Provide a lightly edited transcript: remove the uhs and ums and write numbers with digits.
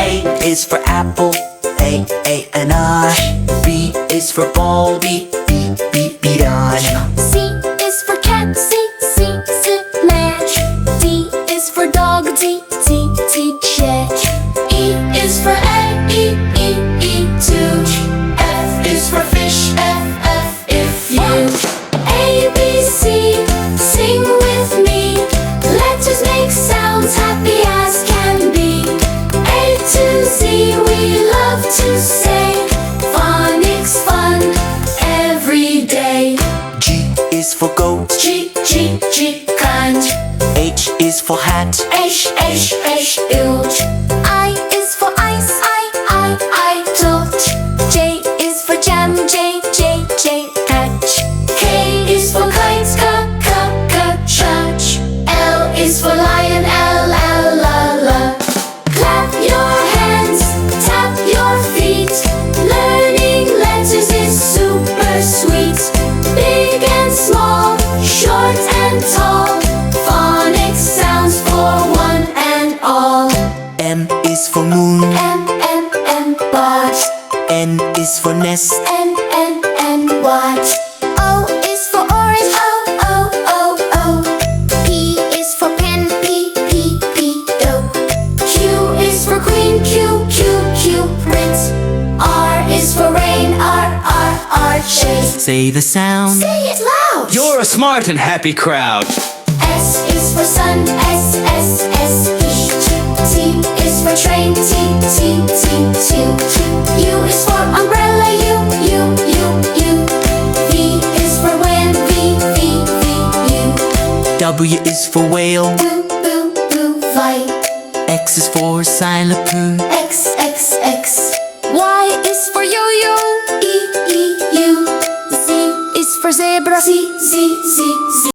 A is for apple, A and I. B is for ball, B beat on. C is for cat, C match. D is for dog, D jet. E is for egg, E too. F is for fish, F if you. A, B, C, sing with me. Letters make sounds happy as can be. A to Z, we love to say phonics fun every day. G is for goat, G, kind. H is for hat, H, huge. I is for ice, I, dot. J is for jam, J, catch. K is for kites, church. L is for lion, L, la. Clap your hands, tap your feet. Learning letters is super sweet. Big and small, short and tall. Phonics sounds for one and all. M is for moon, M, but. N is for nest, N, what? O is for orange, O. P is for pen, P, dope. Q is for queen, Q, print. R is for rain, R, chase. say the sound. Say it loud! You're a smart and happy crowd. S is for sun, S, heat. T is for train, T, U is for umbrella, U. V is for wind, V, U. W is for whale, Boo, flight. X is for silent poo. X. Y is for yo-yo, E, U. Z is for zebra, Z.